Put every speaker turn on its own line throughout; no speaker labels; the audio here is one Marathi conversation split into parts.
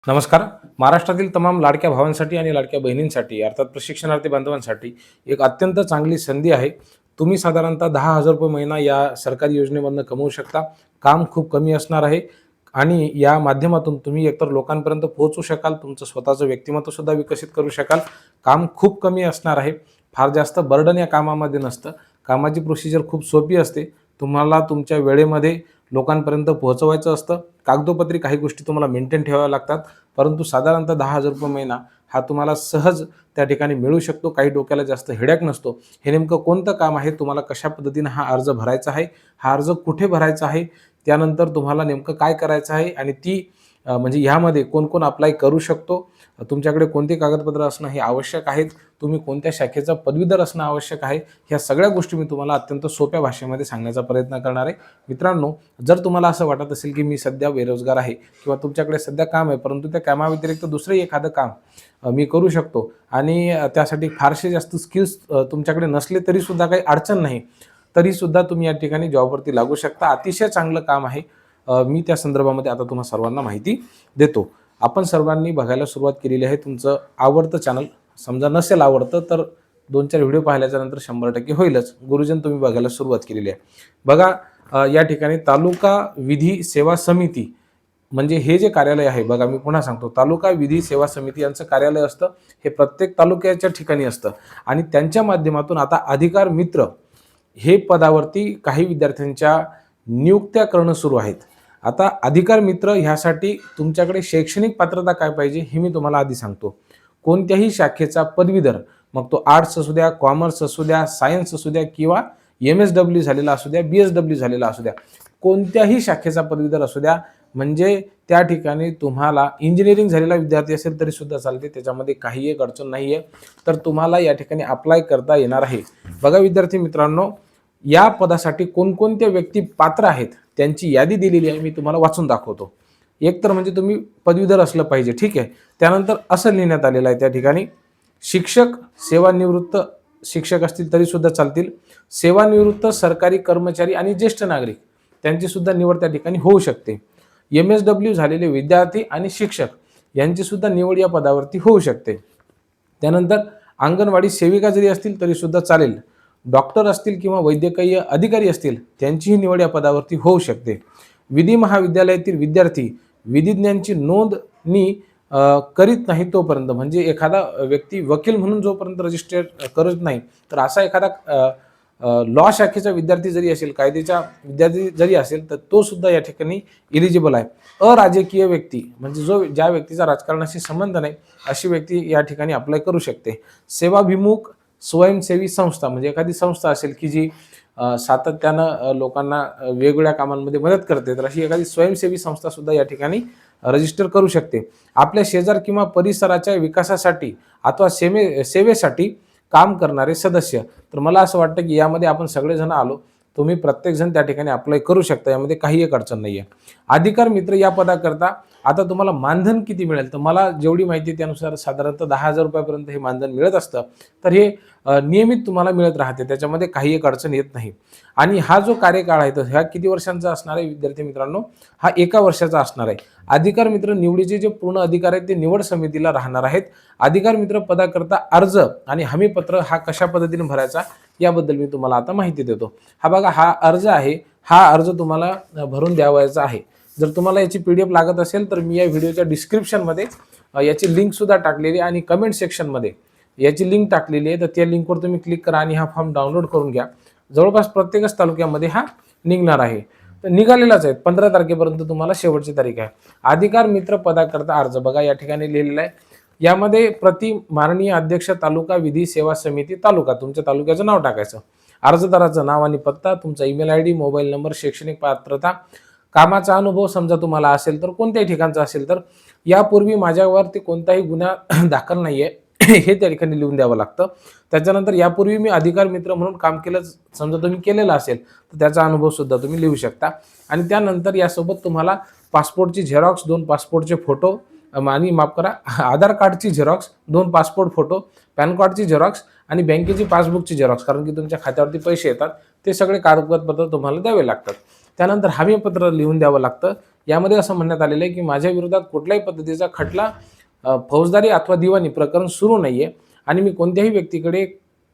नमस्कार. महाराष्ट्रातील तमाम लाडक्या भावांसाठी आणि लाडक्या बहिणींसाठी अर्थात प्रशिक्षणार्थी बांधवांसाठी एक अत्यंत चांगली संधी आहे. तुम्ही साधारणतः ₹10,000 महिना या सरकारी योजनेमधनं कमवू शकता. काम खूप कमी असणार आहे आणि या माध्यमातून तुम्ही एकतर लोकांपर्यंत पोहोचू शकाल, तुमचं स्वतःचं व्यक्तिमत्वसुद्धा विकसित करू शकाल. काम खूप कमी असणार आहे. फार जास्त बर्डन या कामामध्ये नसतं. कामाची प्रोसिजर खूप सोपी असते. तुम्हाला तुमच्या वेळेमध्ये लोकांपर्यंत पोहोचवायचं असतं. कागदोपत्री काही गोष्टी तुम्हाला मेंटेन ठेवाव्या लागतात, परंतु साधारणतः ₹10,000 महिना हा तुम्हाला सहज त्या ठिकाणी मिळू शकतो. काही डोक्याला जास्त हेडॅक नसतो. हे नेमकं कोणतं काम आहे, तुम्हाला कशा पद्धतीनं हा अर्ज भरायचा आहे, हा अर्ज कुठे भरायचा आहे, त्यानंतर तुम्हाला नेमकं काय करायचं आहे आणि ती म्हणजे ह्यामध्ये कोण अप्लाय करू शकतो, तुमच्याकडे कोणते कागदपत्र असणं हे आवश्यक आहेत, तुम्ही कोणत्या शाखेचा पदवीधर असणं आवश्यक आहे, ह्या सगळ्या गोष्टी मी तुम्हाला अत्यंत सोप्या भाषेमध्ये सांगण्याचा प्रयत्न करणार आहे. मित्रांनो, जर तुम्हाला असं वाटत असेल की मी सध्या बेरोजगार आहे किंवा तुमच्याकडे सध्या काम आहे, परंतु त्या कामाव्यतिरिक्त दुसरं एखादं काम मी करू शकतो आणि त्यासाठी फारसे जास्त स्किल्स तुमच्याकडे नसले तरीसुद्धा काही अडचण नाही, तरीसुद्धा तुम्ही या ठिकाणी जॉबवरती लागू शकता. अतिशय चांगलं काम आहे. मी त्या संदर्भामध्ये आता तुम्हा सर्वांना माहिती देतो. आपण सर्वांनी बघायला सुरुवात केलेली आहे तुमचं आवडतं चॅनल. समजा नसेल आवडतं तर 2-4 व्हिडिओ पाहिल्याच्या नंतर 100% होईलच. गुरुजन तुम्ही बघायला सुरुवात केलेली आहे. बघा, या ठिकाणी तालुका विधी सेवा समिती म्हणजे हे जे कार्यालय आहे, बघा मी पुन्हा सांगतो, तालुका विधी सेवा समिती यांचं कार्यालय असतं. हे प्रत्येक तालुक्याच्या ठिकाणी असतं आणि त्यांच्या माध्यमातून आता अधिकार मित्र हे पदावरती काही विद्यार्थ्यांच्या नियुक्त्या करणं सुरू आहेत. आता अधिकार मित्र ह्यासाठी तुमच्याकडे शैक्षणिक पात्रता काय पाहिजे हे मी तुम्हाला आधी सांगतो. कोणत्याही शाखेचा पदवीधर, मग तो आर्ट्स असू द्या, कॉमर्स असू द्या, सायन्स असू द्या किंवा MSW झालेला असू द्या, BSW झालेला असू द्या, कोणत्याही शाखेचा पदवीधर असू द्या, म्हणजे त्या ठिकाणी तुम्हाला इंजिनिअरिंग झालेला विद्यार्थी असेल तरी सुद्धा चालते, त्याच्यामध्ये काही एक अडचण नाही आहे. तर तुम्हाला या ठिकाणी अप्लाय करता येणार आहे. बघा विद्यार्थी मित्रांनो, या पदासाठी कोणकोणत्या व्यक्ती पात्र आहेत त्यांची यादी दिलेली आहे. मी तुम्हाला वाचून दाखवतो. एक तर म्हणजे तुम्ही पदवीधर असलं पाहिजे, ठीक आहे. त्यानंतर असं लिहिण्यात आलेलं आहे त्या ठिकाणी, शिक्षक, सेवानिवृत्त शिक्षक असतील तरी सुद्धा चालतील, सेवानिवृत्त सरकारी कर्मचारी आणि ज्येष्ठ नागरिक त्यांची सुद्धा निवड त्या ठिकाणी होऊ शकते. MSW झालेले विद्यार्थी आणि शिक्षक यांची सुद्धा निवड या पदावरती होऊ शकते. त्यानंतर अंगणवाडी सेविका जरी असतील तरी सुद्धा चालेल. डॉक्टर असतील किंवा वैद्यकीय अधिकारी असतील त्यांचीही निवड या पदावरती होऊ शकते. विधी महाविद्यालयातील विद्यार्थी विधिज्ञांची नोंदणी करीत नाही तोपर्यंत, म्हणजे एखादा व्यक्ती वकील म्हणून जोपर्यंत रजिस्टर करत नाही, तर असा एखादा लॉ शाखेचा विद्यार्थी जरी असेल, कायद्याचा विद्यार्थी जरी असेल, तर तो सुद्धा या ठिकाणी इलिजिबल आहे. अराजकीय व्यक्ती म्हणजे ज्या व्यक्तीचा राजकारणाशी संबंध नाही अशी व्यक्ती या ठिकाणी अप्लाय करू शकते. सेवाभिमुख स्वयंसेवी संस्था म्हणजे एखादी संस्था असेल की जी सातत्यानं लोकांना वेगवेगळ्या कामांमध्ये मदत करते, तर अशी एखादी स्वयंसेवी संस्था सुद्धा या ठिकाणी रजिस्टर करू शकते. आपल्या शेजार किंवा परिसराच्या विकासासाठी अथवा सेवेसाठी काम करणारे सदस्य. तर मला असं वाटतं की यामध्ये आपण सगळेजण आलो, तुम्ही प्रत्येकजण त्या ठिकाणी अप्लाय करू शकता, यामध्ये काही एक अडचण नाही आहे. अधिकार मित्र या पदाकरता आता तुम्हाला मानधन किती मिळेल, तर मला जेवढी माहिती त्यानुसार साधारणतः ₹10,000 हे मानधन मिळत असतं. तर हे नियमित तुम्हाला मिळत राहते, त्याच्यामध्ये काही एक अडचण येत नाही. आणि हा जो कार्यकाळ आहे तर ह्या किती वर्षांचा असणार आहे विद्यार्थी मित्रांनो, हा 1 वर्षाचा असणार आहे. अधिकार मित्र निवडीचे जे पूर्ण अधिकार आहेत ते निवड समितीला राहणार आहेत. अधिकार मित्र पदाकरता अर्ज आणि हमीपत्र हा कशा पद्धतीने भरायचा याबद्दल मी तुम्हाला आता माहिती देतो. हा बघा, हा अर्ज आहे. हा अर्ज तुम्हाला भरून द्यावायचा आहे. जर तुम्हाला याची PDF लागत असेल तर मी या व्हिडिओच्या डिस्क्रिप्शनमध्ये याची लिंक सुद्धा टाकलेली आहे आणि कमेंट सेक्शनमध्ये याची लिंक टाकलेली आहे. तर त्या लिंकवर तुम्ही क्लिक करा आणि हा फॉर्म डाउनलोड करून घ्या. जवळपास प्रत्येकच तालुक्यामध्ये हा निघणार आहे. तर निघालेलाच आहे. 15 तारखेपर्यंत तुम्हाला शेवटची तारीख आहे. अधिकार मित्र पदाकरता अर्ज बघा या ठिकाणी लिहिलेला आहे. यामध्ये प्रति माननीय अध्यक्ष तालुका विधी सेवा समिती तालुका, तुमच्या तालुक्याचं नाव टाकायचं, अर्जदाराचं नाव आणि पत्ता, तुमचा ईमेल ID, मोबाईल नंबर, शैक्षणिक पात्रता, कामाचा अनुभव समजा तुम्हाला असेल तर कोणत्याही ठिकाणचा असेल तर यापूर्वी माझ्यावरती कोणताही गुन्हा दाखल नाही आहे हे त्या ठिकाणी लिहून द्यावं लागतं. त्याच्यानंतर यापूर्वी मी अधिकार मित्र म्हणून काम केलं समजा तुम्ही केलेलं असेल तर त्याचा अनुभव सुद्धा तुम्ही लिहू शकता. आणि त्यानंतर यासोबत तुम्हाला पासपोर्टची झेरॉक्स, 2 पासपोर्टचे फोटो आणि माफ करा, आधार कार्डची झेरॉक्स, 2 पासपोर्ट फोटो, पॅन कार्डची झेरॉक्स आणि बँकेची पासबुकची झेरॉक्स, कारण की तुमच्या खात्यावरती पैसे येतात, ते सगळे कागदपत्र तुम्हाला द्यावे लागतात. त्यानंतर हमीपत्र लिहून द्यावं लागतं. यामध्ये असं म्हणण्यात आलेलं आहे की माझ्या विरोधात कुठल्याही पद्धतीचा खटला, फौजदारी अथवा दिवाणी प्रकरण सुरू नाहीये आणि मी कोणत्याही व्यक्तीकडे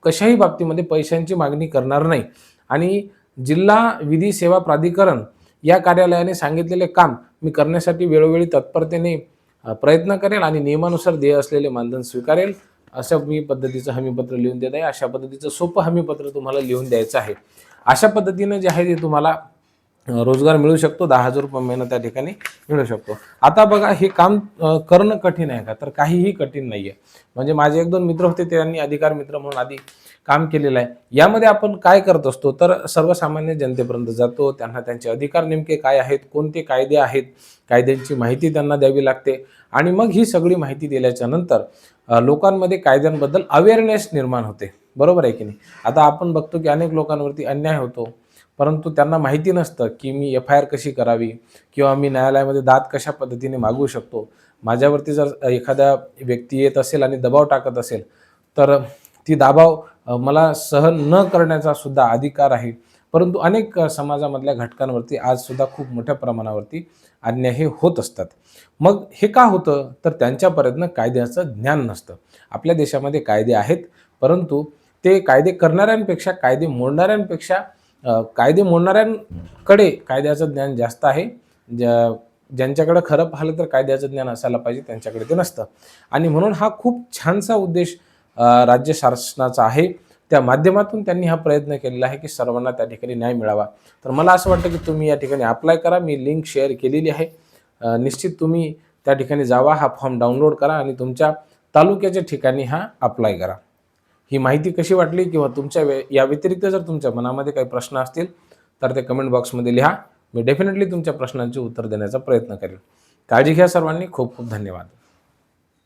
कशाही बाबतीमध्ये पैशांची मागणी करणार नाही आणि जिल्हा विधी सेवा प्राधिकरण या कार्यालयाने सांगितलेले काम मी करण्यासाठी वेळोवेळी तत्परतेने प्रयत्न करेल आणि नियमानुसार देय असलेले मानधन स्वीकारेल. अशा मी पद्धतीचं हमीपत्र लिहून देत आहे. अशा पद्धतीचं सोपं हमीपत्र तुम्हाला लिहून द्यायचं आहे. अशा पद्धतीनं जे आहे ते तुम्हाला रोजगार मिळू शकतो. 10,000 रुपये महिना त्या ठिकाणी मिळू शकतो. आता बघा, हे काम करणं कठीण आहे का? तर काहीही कठीण नाही आहे. म्हणजे माझे 1-2 मित्र होते, त्यांनी अधिकार मित्र म्हणून आधी काम केलेलं आहे. यामध्ये आपण काय करत असतो, तर सर्वसामान्य जनतेपर्यंत जातो. त्यांना त्यांचे अधिकार नेमके काय आहेत, कोणते कायदे आहेत, कायद्यांची माहिती त्यांना द्यावी लागते आणि मग ही सगळी माहिती दिल्याच्या नंतर लोकांमध्ये कायद्यांबद्दल अवेअरनेस निर्माण होते. बरोबर आहे की नाही? आता आपण बघतो की अनेक लोकांवरती अन्याय होतो, परंतु त्यांना माहिती नसतं की मी FIR कशी करावी किंवा मी न्यायालयामध्ये दाद कशा पद्धतीने मागवू शकतो. माझ्यावरती जर एखादा व्यक्ती येत असेल आणि दबाव टाकत असेल, तर ती दबाव मला सहन न करण्याचा सुद्धा अधिकार आहे. परंतु अनेक समाजामधल्या घटकांवरती आज सुद्धा खूप मोठ्या प्रमाणावरती अन्याय हे होत असतात. मग हे का होतं? तर त्यांच्यापर्यंत कायद्याचं ज्ञान नसतं. आपल्या देशामध्ये कायदे आहेत, परंतु ते कायदे करणाऱ्यांपेक्षा कायदे मोडणाऱ्यांकडे कायद्याचं ज्ञान जास्त आहे. ज्यांच्याकडे खरं पाहिलं तर कायद्याचं ज्ञान असायला पाहिजे, त्यांच्याकडे ते नसतं. आणि म्हणून हा खूप छानसा उद्देश राज्य शासनाचा आहे. त्या माध्यमातून त्यांनी हा प्रयत्न केलेला आहे की सर्वांना त्या ठिकाणी न्याय मिळावा. तर मला असं वाटतं की तुम्ही या ठिकाणी अप्लाय करा. मी लिंक शेअर केलेली आहे. निश्चित तुम्ही त्या ठिकाणी जावा, हा फॉर्म डाउनलोड करा आणि तुमच्या तालुक्याच्या ठिकाणी हा अप्लाय करा. ही माहिती कशी वाटली किंवा तुमच्या या व्यतिरिक्त जर तुमच्या मनामध्ये काही प्रश्न असतील तर ते कमेंट बॉक्समध्ये लिहा. मी डेफिनेटली तुमच्या प्रश्नांचे उत्तर देण्याचा प्रयत्न करेन. काळजी घ्या सर्वांनी. खूप खूप धन्यवाद.